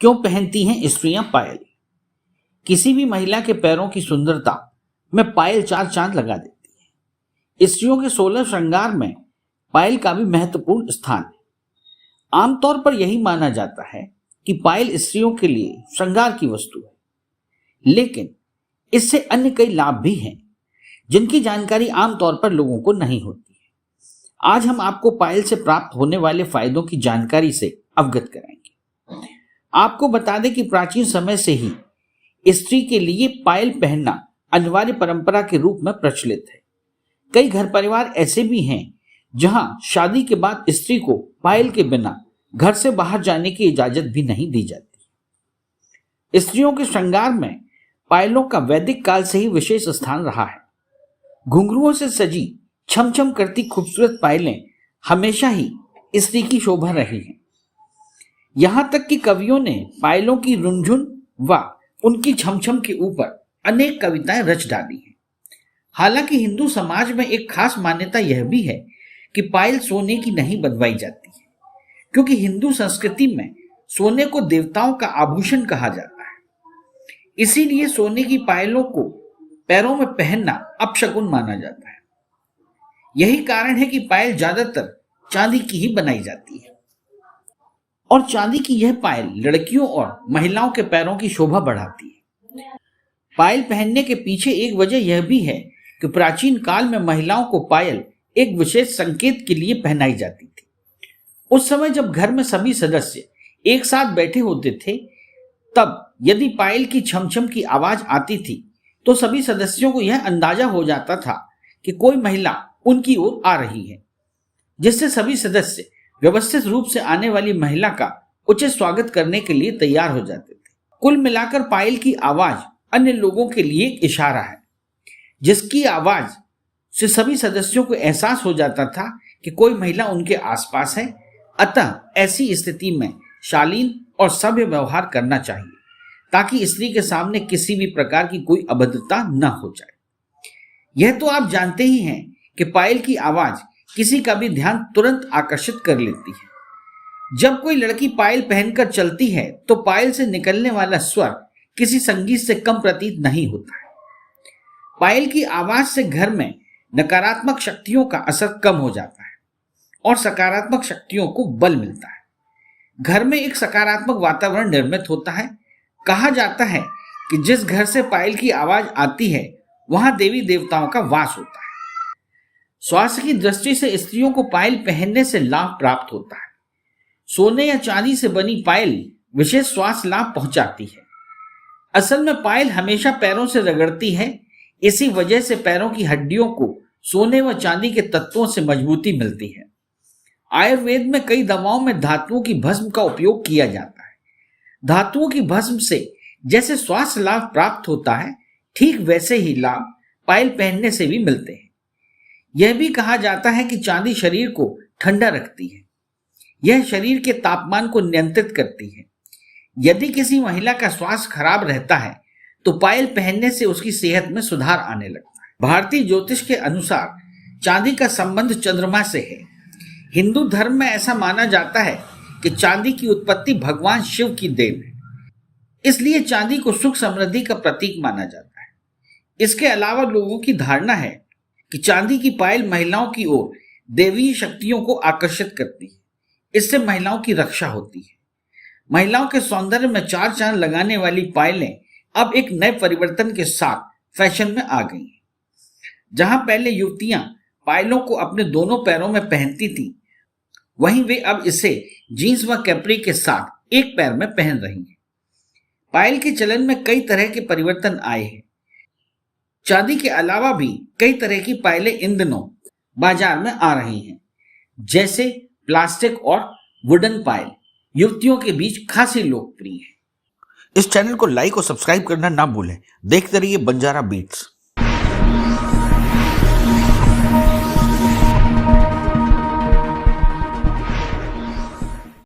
क्यों पहनती हैं स्त्रियां पायल? किसी भी महिला के पैरों की सुंदरता में पायल चार चांद लगा देती है। स्त्रियों के 16 श्रृंगार में पायल का भी महत्वपूर्ण स्थान है। आमतौर पर यही माना जाता है कि पायल स्त्रियों के लिए श्रृंगार की वस्तु है, लेकिन इससे अन्य कई लाभ भी हैं जिनकी जानकारी आमतौर पर लोगों को नहीं होती है। आज हम आपको पायल से प्राप्त होने वाले फायदों की जानकारी से अवगत कराएंगे। आपको बता दें कि प्राचीन समय से ही स्त्री के लिए पायल पहनना अनिवार्य परंपरा के रूप में प्रचलित है। कई घर परिवार ऐसे भी हैं जहां शादी के बाद स्त्री को पायल के बिना घर से बाहर जाने की इजाजत भी नहीं दी जाती। स्त्रियों के श्रृंगार में पायलों का वैदिक काल से ही विशेष स्थान रहा है। घुंघरुओं से सजी छमछम करती खूबसूरत पायलें हमेशा ही स्त्री की शोभा रही हैं। यहां तक कि कवियों ने पायलों की रुनझुन व उनकी छमछम के ऊपर अनेक कविताएं रच डाली हैं। हालांकि हिंदू समाज में एक खास मान्यता यह भी है कि पायल सोने की नहीं बनवाई जाती है, क्योंकि हिंदू संस्कृति में सोने को देवताओं का आभूषण कहा जाता है। इसीलिए सोने की पायलों को पैरों में पहनना अपशकुन माना जाता है। यही कारण है कि पायल ज्यादातर चांदी की ही बनाई जाती है और चांदी की यह पायल लड़कियों और महिलाओं के पैरों की शोभा बढ़ाती है। पायल पहनने के पीछे एक वजह यह भी है कि प्राचीन काल में महिलाओं को पायल एक विशेष संकेत के लिए पहनाई जाती थी। उस समय जब घर में सभी सदस्य एक साथ बैठे होते थे, तब यदि पायल की छमछम की आवाज आती थी तो सभी सदस्यों को यह अंदाजा हो जाता था कि कोई महिला उनकी ओर आ रही है, जिससे सभी सदस्य व्यवस्थित रूप से आने वाली महिला का उचित स्वागत करने के लिए तैयार हो जाते थे। कुल मिलाकर पायल की आवाज अन्य लोगों के लिए एक इशारा है, जिसकी आवाज से सभी सदस्यों को एहसास हो जाता था कि कोई महिला उनके आसपास है। अतः ऐसी स्थिति में शालीन और सभ्य व्यवहार करना चाहिए ताकि स्त्री के सामने किसी भी प्रकार की कोई अभद्रता न हो जाए। यह तो आप जानते ही हैं कि पायल की आवाज किसी का भी ध्यान तुरंत आकर्षित कर लेती है। जब कोई लड़की पायल पहनकर चलती है तो पायल से निकलने वाला स्वर किसी संगीत से कम प्रतीत नहीं होता है। पायल की आवाज से घर में नकारात्मक शक्तियों का असर कम हो जाता है और सकारात्मक शक्तियों को बल मिलता है। घर में एक सकारात्मक वातावरण निर्मित होता है। कहा जाता है कि जिस घर से पायल की आवाज आती है वहां देवी देवताओं का वास होता है। स्वास्थ्य की दृष्टि से स्त्रियों को पायल पहनने से लाभ प्राप्त होता है। सोने या चांदी से बनी पायल विशेष स्वास्थ्य लाभ पहुंचाती है। असल में पायल हमेशा पैरों से रगड़ती है, इसी वजह से पैरों की हड्डियों को सोने व चांदी के तत्वों से मजबूती मिलती है। आयुर्वेद में कई दवाओं में धातुओं की भस्म का उपयोग किया जाता है। धातुओं की भस्म से जैसे स्वास्थ्य लाभ प्राप्त होता है, ठीक वैसे ही लाभ पायल पहनने से भी मिलते हैं। यह भी कहा जाता है कि चांदी शरीर को ठंडा रखती है। यह शरीर के तापमान को नियंत्रित करती है। यदि किसी महिला का स्वास्थ्य खराब रहता है तो पायल पहनने से उसकी सेहत में सुधार आने लगता है। भारतीय ज्योतिष के अनुसार चांदी का संबंध चंद्रमा से है। हिंदू धर्म में ऐसा माना जाता है कि चांदी की उत्पत्ति भगवान शिव की देन है, इसलिए चांदी को सुख समृद्धि का प्रतीक माना जाता है। इसके अलावा लोगों की धारणा है कि चांदी की पायल महिलाओं की ओर देवी शक्तियों को आकर्षित करती है। इससे महिलाओं की रक्षा होती है। महिलाओं के सौंदर्य में चार चांद लगाने वाली पायलें अब एक नए परिवर्तन के साथ फैशन में आ गई हैं। जहां पहले युवतियां पायलों को अपने दोनों पैरों में पहनती थी, वहीं वे अब इसे जींस व कैप्री के साथ एक पैर में पहन रही हैं। पायल के चलन में कई तरह के परिवर्तन आए हैं। चांदी के अलावा भी कई तरह की पायलें इन दिनों बाजार में आ रही हैं, जैसे प्लास्टिक और वुडन पायल युवतियों के बीच खासी लोकप्रिय है। इस चैनल को लाइक और सब्सक्राइब करना ना भूलें। देखते रहिए बंजारा बीट्स।